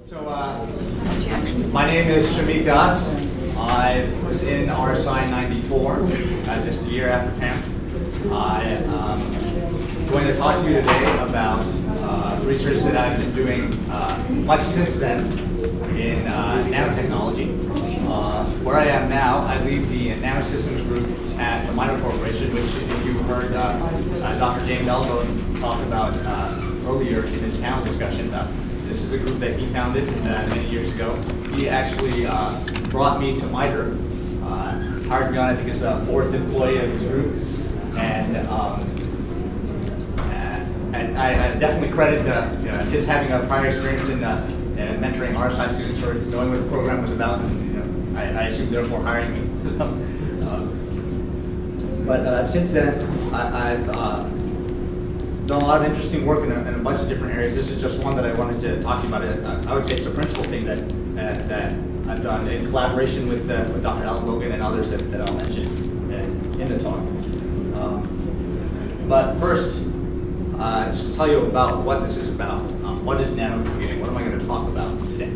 So my name is Shamik. I was in RSI 94, just a year after Pam. I am going to talk to you today about research that I've been doing much since then in nanotechnology. Where I am now, I lead the Nanosystems group at the MITRE Corporation, which if you heard Dr. James Elbow talk about earlier in his panel discussion. This is a group that he founded many years ago. He actually brought me to MITRE, hired me on, I think, as a fourth employee of his group, and I definitely credit his having a prior experience in mentoring RSI students or knowing what the program was about. And, I assume therefore hiring me. But since then, I've done a lot of interesting work in a bunch of different areas. This is just one that I wanted to talk to you about. I would say it's a principal thing that I've done in collaboration with Dr. Alan Logan and others that I'll mention in the talk. But first, just to tell you about what this is about. What is nanocomputing? What am I going to talk about today?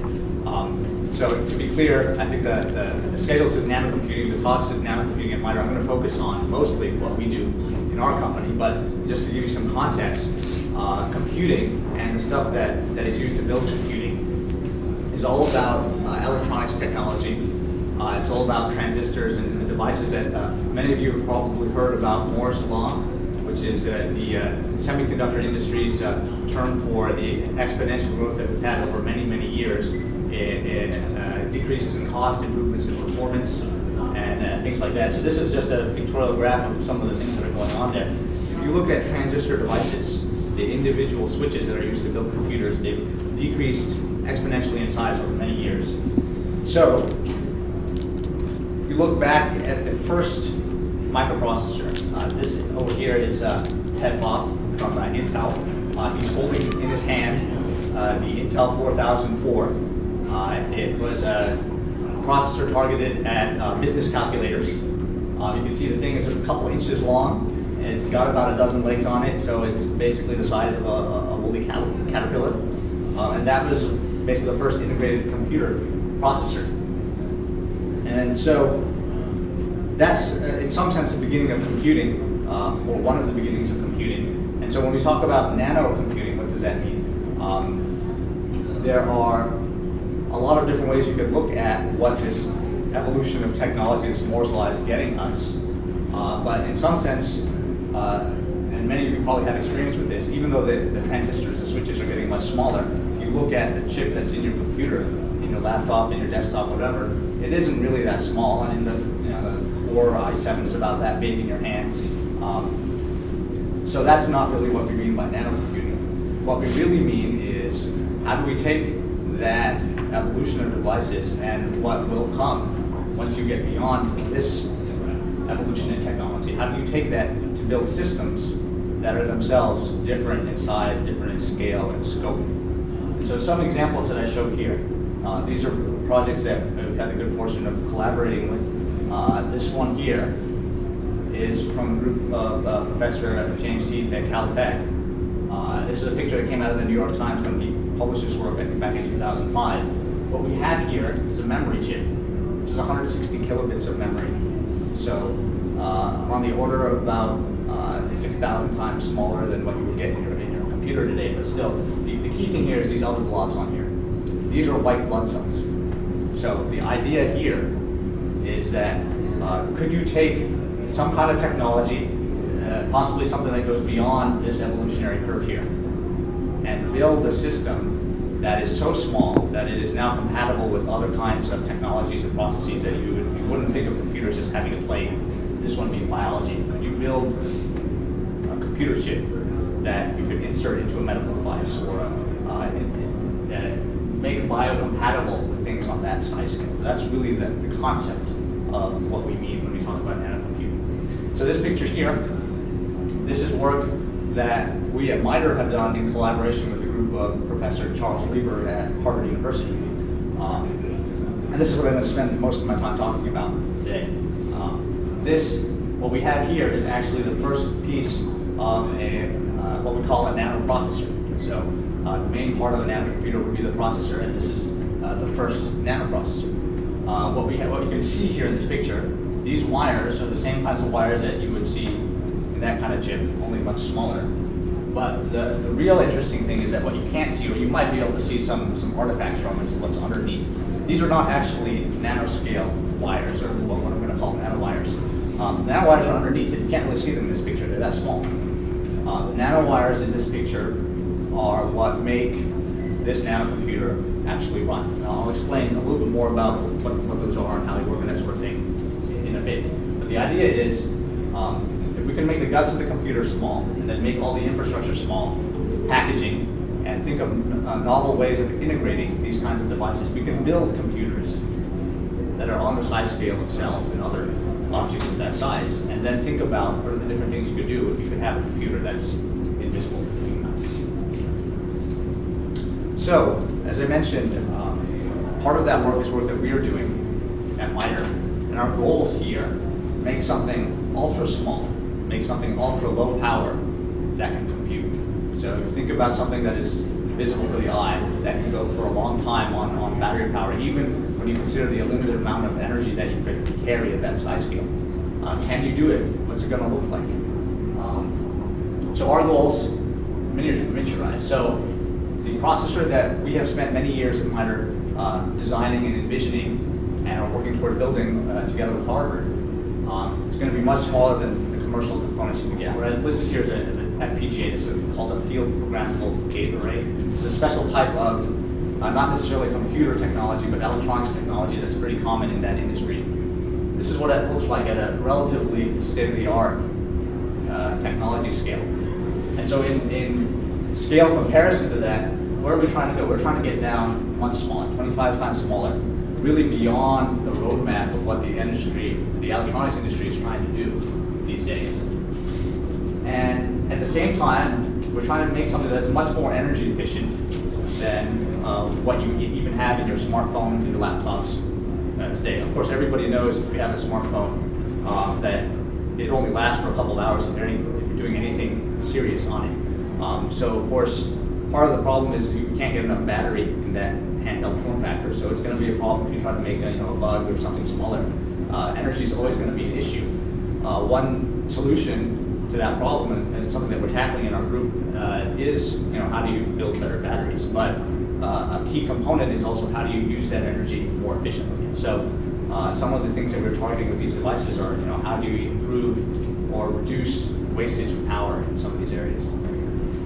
So to be clear, I think the schedule says nanocomputing, the talk says nanocomputing at MITRE. I'm going to focus on mostly what we do in our company, but just to give you some context, computing and the stuff that is used to build computing is all about electronics technology. It's all about transistors and the devices that many of you have probably heard about Moore's Law, which is the semiconductor industry's term for the exponential growth that we've had over many, many years. It decreases in cost, improvements in performance, and things like that. So this is just a pictorial graph of some of the things that are going on there. If you look at transistor devices, the individual switches that are used to build computers, they've decreased exponentially in size over many years. So if you look back at the first microprocessor, this over here is Ted Boff from Intel. He's holding in his hand the Intel 4004. It was a processor targeted at business calculators. You can see the thing is a couple inches long. It's got about a dozen legs on it, so it's basically the size of a woolly caterpillar. And that was basically the first integrated computer processor. And so that's, in some sense, the beginning of computing, or one of the beginnings of computing. And so when we talk about nanocomputing, what does that mean? There are a lot of different ways you could look at what this evolution of technology, this Moore's Law, is getting us. But in some sense, and many of you probably have experience with this, even though the transistors, the switches are getting much smaller, if you look at the chip that's in your computer, in your laptop, in your desktop, whatever, it isn't really that small. And the Core i7 is about that big in your hand. So that's not really what we mean by nanocomputing. What we really mean is, how do we take that evolution of devices and what will come once you get beyond this evolution in technology? How do you take that to build systems that are themselves different in size, different in scale and scope? And so some examples that I show here, these are projects that I've had the good fortune of collaborating with. This one here is from a group of Professor James Heath at Caltech. This is a picture that came out of the New York Times when he published his work, I think, back in 2005. What we have here is a memory chip. This is 160 kilobits of memory. So on the order of about 6,000 times smaller than what you would get in your computer today. But still, the key thing here is these other blobs on here. These are white blood cells. So the idea here is that could you take some kind of technology, possibly something that goes beyond this evolutionary curve here, and build a system that is so small that it is now compatible with other kinds of technologies and processes that you wouldn't think of computers as having to play in. This one being biology. You build a computer chip that you could insert into a medical device or make biocompatible with things on that size scale. So that's really the concept of what we mean when we talk about nanocomputing. So this picture here, this is work that we at MITRE have done in collaboration with a group of Professor Charles Lieber at Harvard University. And this is what I'm going to spend most of my time talking about today. What we have here is actually the first piece of what we call a nanoprocessor. So The main part of a nanocomputer would be the processor, and this is the first nanoprocessor. What you can see here in this picture, these wires are the same kinds of wires that you would see in that kind of chip, only much smaller. But the real interesting thing is that what you can't see, or you might be able to see some artifacts from, is what's underneath. These are not actually nanoscale wires, or what I'm going to call nanowires. Nanowires are underneath it. You can't really see them in this picture. They're that small. The nanowires in this picture are what make this nanocomputer actually run. And I'll explain a little bit more about what those are and how they work and that sort of thing in a bit. But the idea is, if we can make the guts of the computer small, and then make all the infrastructure small, packaging, and think of novel ways of integrating these kinds of devices, we can build computers that are on the size scale of cells and other objects of that size, and then think about what are the different things you could do if you could have a computer that's invisible to humans. So, as I mentioned, part of that work is work that we are doing at MITRE, and our goals here, make something ultra small, make something ultra low power that can compute. So you think about something that is visible to the eye, that can go for a long time on battery power, even when you consider the limited amount of energy that you could carry at that size scale. Can you do it? What's it going to look like? So our goals, miniaturized. So the processor that we have spent many years at MITRE designing and envisioning and are working toward building together with Harvard, it's going to be much smaller than the commercial components you can get. What I listed here is at FPGA. This is called a field programmable gate array. It's a special type of, not necessarily computer technology, but electronics technology that's pretty common in that industry. This is what it looks like at a relatively state-of-the-art technology scale. And so in scale comparison to that, where are we trying to go? We're trying to get down much smaller, 25 times smaller, really beyond the roadmap of what the industry, the electronics industry is trying to do these days. And at the same time, we're trying to make something that's much more energy efficient than what you even have in your smartphone and your laptops today. Of course, everybody knows if you have a smartphone that it only lasts for a couple of hours if you're doing anything serious on it. So of course, part of the problem is you can't get enough battery in that handheld form factor, so it's going to be a problem if you try to make a bug or something smaller. Energy is always going to be an issue. One solution to that problem, and it's something that we're tackling in our group, is how do you build better batteries? But a key component is also how do you use that energy more efficiently. And so some of the things that we're targeting with these devices are how do you improve or reduce wastage of power in some of these areas.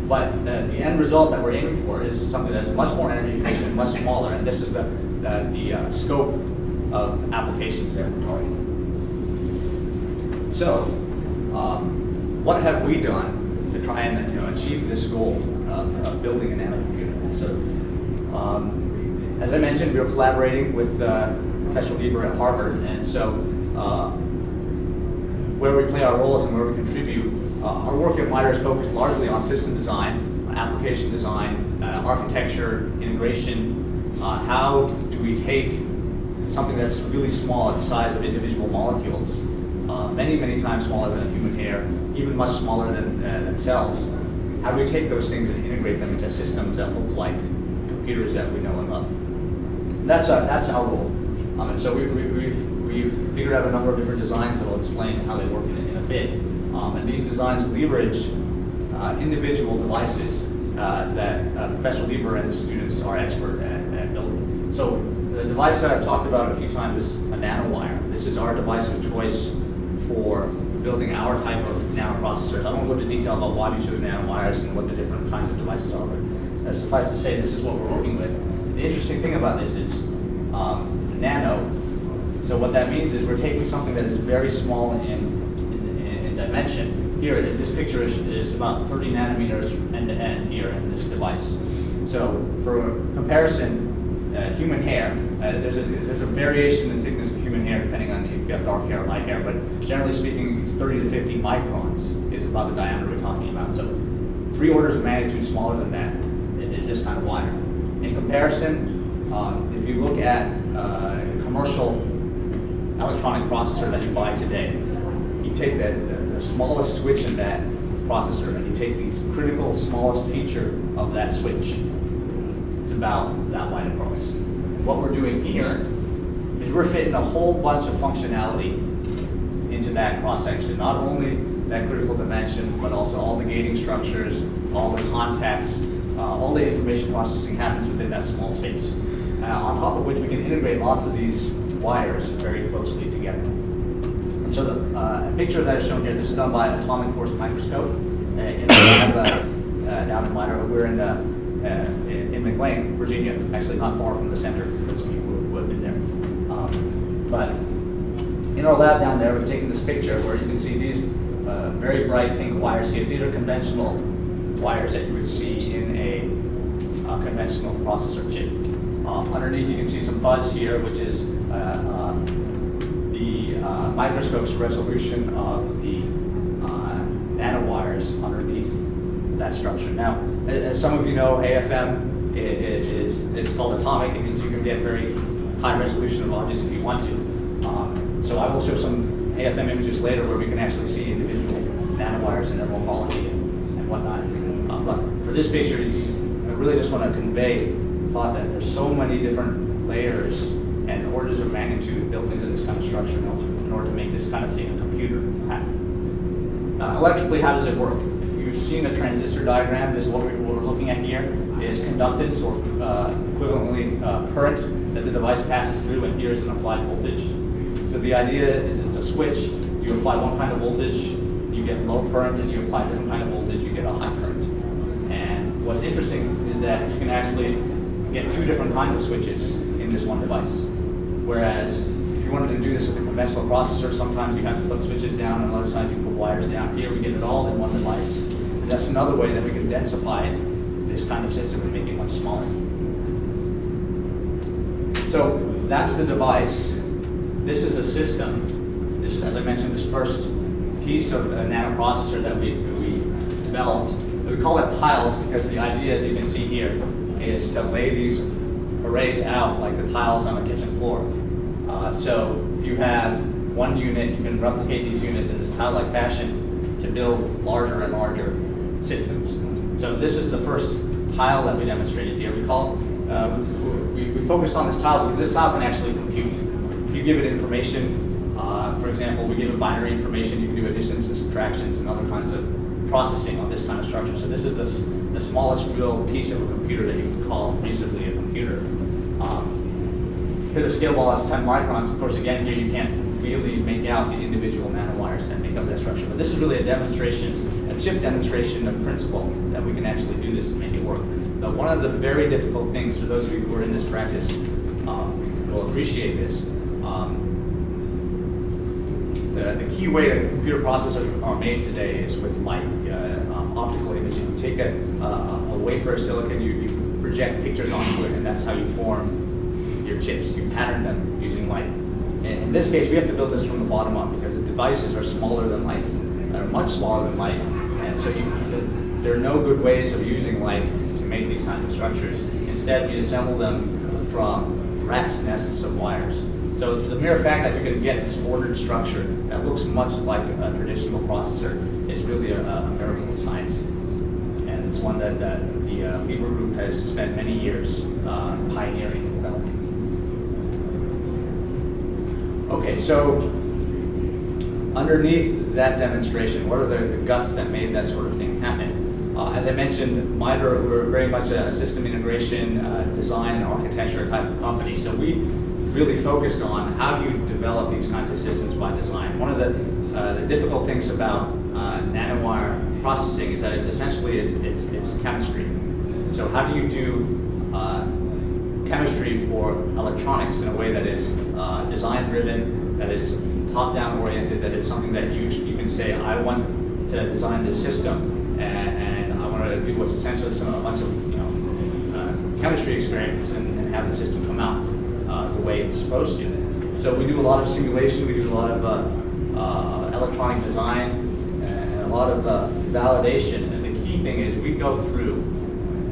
But the end result that we're aiming for is something that's much more energy efficient, much smaller, and this is the scope of applications that we're targeting. So, what have we done to try and achieve this goal of building a nanocomputer? So, as I mentioned, we were collaborating with Professor Lieber at Harvard, and so where we play our roles and where we contribute, our work at MITRE is focused largely on system design, application design, architecture, integration. How do we take something that's really small at the size of individual molecules, many, many times smaller than a human hair, even much smaller than cells? How do we take those things and integrate them into systems that look like computers that we know and love? And that's our goal. And so we've figured out a number of different designs that will explain how they work in a bit. And these designs leverage individual devices that Professor Lieber and his students are expert at building. So the device that I've talked about a few times is a nanowire. This is our device of choice for building our type of nanoprocessors. I won't go into detail about why we chose nanowires and what the different kinds of devices are, but suffice to say, this is what we're working with. The interesting thing about this is nano. So what that means is we're taking something that is very small in dimension. Here, this picture is about 30 nanometers end to end here in this device. So for comparison, human hair, there's a variation in thickness of human hair depending on if you have dark hair or light hair, but generally speaking, it's 30 to 50 microns is about the diameter we're talking about. So 3 orders of magnitude smaller than that is this kind of wire. In comparison, if you look at a commercial electronic processor that you buy today, you take the smallest switch in that processor and you take the critical smallest feature of that switch, it's about that wide across. What we're doing here is we're fitting a whole bunch of functionality into that cross section. Not only that critical dimension, but also all the gating structures, all the contacts, all the information processing happens within that small space. On top of which we can integrate lots of these wires very closely together. And so a picture of that is shown here. This is done by an atomic force microscope in a lab down in MITRE. We're in McLean, Virginia, actually not far from the center, for those of you who have been there. But in our lab down there, we've taken this picture where you can see these very bright pink wires here. These are conventional wires that you would see in a conventional processor chip. Underneath, you can see some fuzz here, which is the microscope's resolution of the nanowires underneath that structure. Now, as some of you know, AFM it's called atomic. It means you can get very high resolution of objects if you want to. So I will show some AFM images later where we can actually see individual nanowires and their morphology and whatnot. But for this picture, I really just want to convey the thought that there's so many different layers and orders of magnitude built into this kind of structure in order to make this kind of thing a computer happen. Electrically, how does it work? If you've seen a transistor diagram, this is what we're looking at here, is conductance or equivalently current that the device passes through, and here's an applied voltage. So the idea is it's a switch. You apply one kind of voltage, you get low current, and you apply a different kind of voltage, you get a high current. And what's interesting is that you can actually get two different kinds of switches in this one device. Whereas if you wanted to do this with a conventional processor, sometimes you have to put switches down, and other times you put wires down. Here we get it all in one device. And that's another way that we can densify this kind of system and make it much smaller. So that's the device. This is a system. This, as I mentioned, this first piece of a nanoprocessor that we developed. We call it tiles because the idea, as you can see here, is to lay these arrays out like the tiles on a kitchen floor. So if you have one unit, you can replicate these units in this tile-like fashion to build larger and larger systems. So this is the first tile that we demonstrated here. We focused on this tile because this tile can actually compute. If you give it information, for example, we give it binary information, you can do additions and subtractions and other kinds of processing on this kind of structure. So this is the smallest real piece of a computer that you can call reasonably a computer. Here the scale ball is 10 microns. Of course, again, here you can't really make out the individual nanowires that make up that structure. But this is really a demonstration, a chip demonstration of principle that we can actually do this and make it work. Now, one of the very difficult things, for those of you who are in this practice, will appreciate this. The key way that computer processors are made today is with light, optical imaging. You take a wafer of silicon, you project pictures onto it, and that's how you form your chips. You pattern them using light. In this case, we have to build this from the bottom up because the devices are smaller than light. They're much smaller than light, and so there are no good ways of using light to make these kinds of structures. Instead, we assemble them from rat's nests of wires. So the mere fact that we can get this ordered structure that looks much like a traditional processor is really a miracle of science. And it's one that the Weaver Group has spent many years pioneering and developing. Okay, so underneath that demonstration, what are the guts that made that sort of thing happen? As I mentioned, MITRE, we're very much a system integration, design, and architecture type of company. So we really focused on how do you develop these kinds of systems by design. One of the difficult things about nanowire processing is that it's essentially it's chemistry. So how do you do chemistry for electronics in a way that is design driven, that is top-down oriented, that is something that you can say, I want to design this system and I want to do what's essentially a bunch of chemistry experiments and have the system come out the way it's supposed to. So we do a lot of simulation, we do a lot of electronic design, and a lot of validation. And the key thing is we go through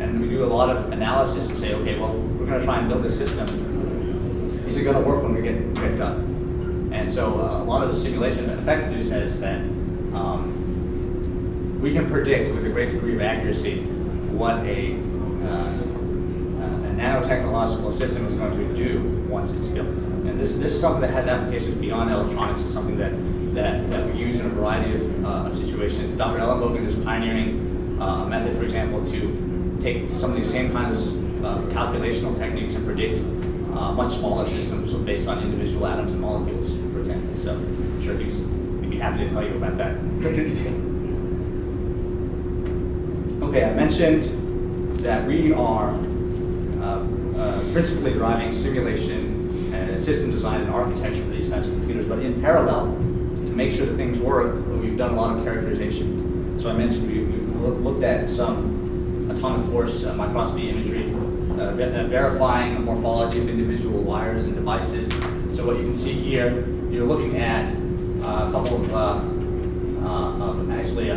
and we do a lot of analysis and say, okay, well, we're going to try and build this system. Is it going to work when we get done? And so a lot of the simulation effectively says that we can predict with a great degree of accuracy what a nanotechnological system is going to do once it's built. And this is something that has applications beyond electronics. It's something that we use in a variety of situations. Dr. Ellenbogen is pioneering a method, for example, to take some of these same kinds of calculational techniques and predict much smaller systems based on individual atoms and molecules, for example. So I'm sure he'd be happy to tell you about that in greater detail. Okay, I mentioned that we are principally driving simulation and system design and architecture for these kinds of computers, but in parallel, to make sure that things work, we've done a lot of characterization. So I mentioned we looked at some atomic force microscopy imagery, verifying the morphology of individual wires and devices. So what you can see here, you're looking at a couple of actually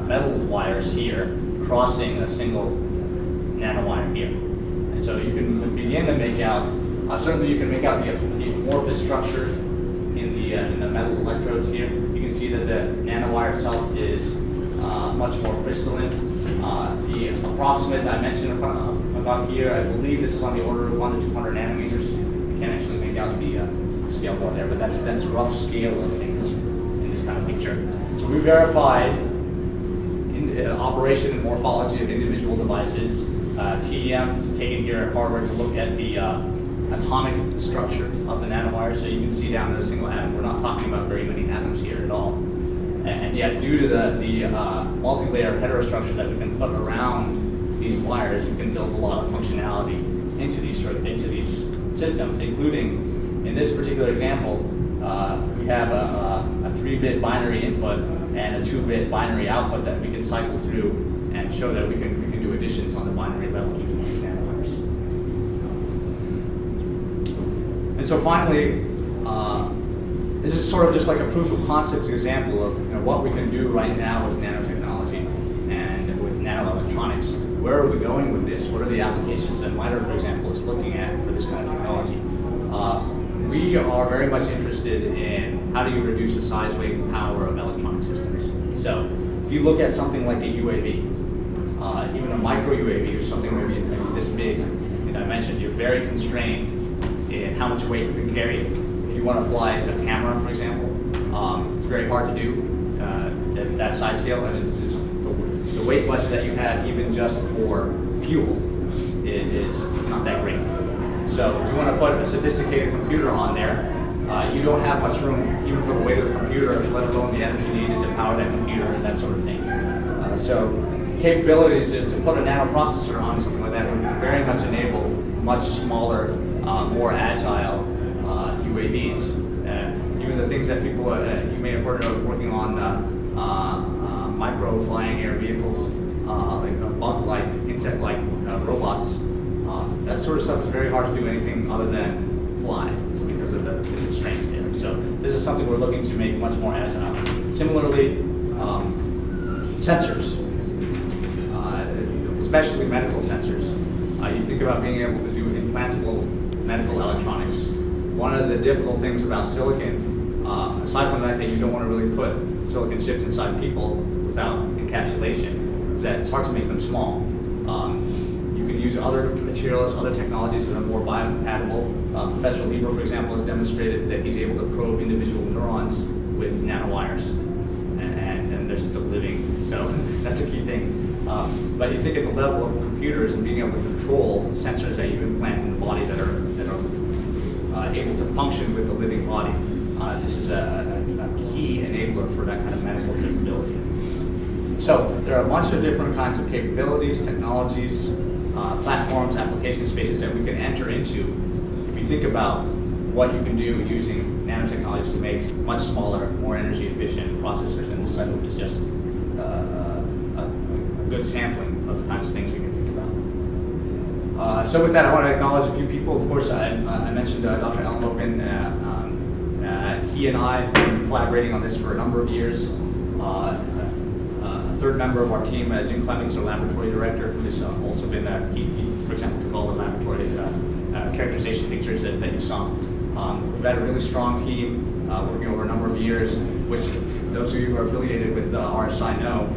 metal wires here crossing a single nanowire here. And so you can begin to make out, certainly you can make out the amorphous structure in the metal electrodes here. You can see that the nanowire itself is much more crystalline. The approximate dimension about here, I believe this is on the order of 1 to 200 nanometers. You can't actually make out the scale more there, but that's rough scale of things in this kind of picture. So we verified operation and morphology of individual devices. TEM is taken here at Harvard to look at the atomic structure of the nanowire, so you can see down to the single atom. We're not talking about very many atoms here at all. And yet, due to the multi-layer heterostructure that we can put around these wires, we can build a lot of functionality into these systems, including, in this particular example, we have a 3-bit binary input and a 2-bit binary output that we can cycle through and show that we can do additions on the binary level using these nanowires. And so finally, this is sort of just like a proof of concept example of what we can do right now with nanotechnology and with nanoelectronics. Where are we going with this? What are the applications that MITRE, for example, is looking at for this kind of technology? We are very much interested in how do you reduce the size, weight, and power of electronic systems. So if you look at something like a UAV, even a micro UAV or something maybe this big in dimension, you're very constrained in how much weight you can carry. If you want to fly a camera, for example, it's very hard to do at that size scale. And it's the weight budget that you have, even just for fuel, it's not that great. So if you want to put a sophisticated computer on there, you don't have much room even for the weight of the computer, let alone the energy needed to power that computer and that sort of thing. So capabilities to put a nanoprocessor on something like that would very much enable much smaller, more agile UAVs. Even the things that people, you may have heard of working on micro flying air vehicles, like bug-like, insect-like robots. That sort of stuff is very hard to do anything other than fly because of the constraints there. So this is something we're looking to make much more agile. Similarly, sensors, especially medical sensors. You think about being able to do implantable medical electronics. One of the difficult things about silicon, aside from the fact that you don't want to really put silicon chips inside people without encapsulation, is that it's hard to make them small. You can use other materials, other technologies that are more biocompatible. Professor Lieber, for example, has demonstrated that he's able to probe individual neurons with nanowires, and they're still living, so that's a key thing. But you think at the level of computers and being able to control sensors that you implant in the body that are able to function with the living body. This is a key enabler for that kind of medical capability. So there are a bunch of different kinds of capabilities, technologies, platforms, application spaces that we can enter into if you think about what you can do using nanotechnologies to make much smaller, more energy efficient processors. And this I hope is just a good sampling of the kinds of things we can think about. So with that, I want to acknowledge a few people. Of course, I mentioned Dr. Ellenbogen. He and I have been collaborating on this for a number of years. A third member of our team, Jim Clemmings, our laboratory director, who has also been, he, for example, took all the laboratory characterization pictures that you saw. We've had a really strong team working over a number of years, which those of you who are affiliated with RSI know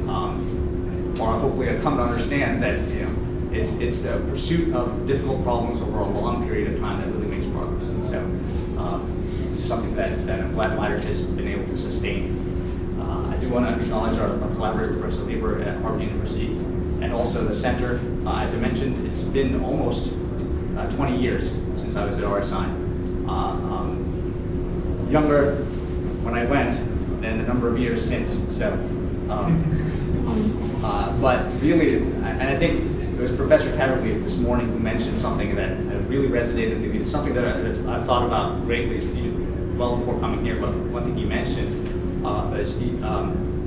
or hopefully I've come to understand that it's the pursuit of difficult problems over a long period of time that really makes progress. And so it's something that I'm glad MITRE has been able to sustain. I do want to acknowledge our collaborator, Professor Lieber at Harvard University, and also the center. As I mentioned, it's been almost 20 years since I was at RSI. Younger when I went than the number of years since. So, but really, and I think it was Professor Catterley this morning who mentioned something that really resonated with me. It's something that I've thought about greatly well before coming here, but one thing he mentioned is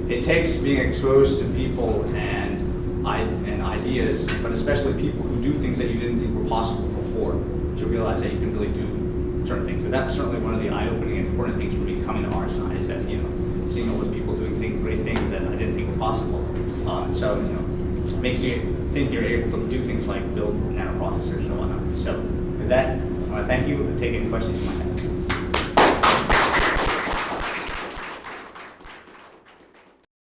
it takes being exposed to people and ideas, but especially people who do things that you didn't think were possible before, to realize that you can really do certain things. And that's certainly one of the eye-opening and important things for me coming to RSI, is that seeing all those people doing great things that I didn't think were possible. So it makes you think you're able to do things like build nanoprocessors and whatnot. So with that, I want to thank you and take any questions you might have.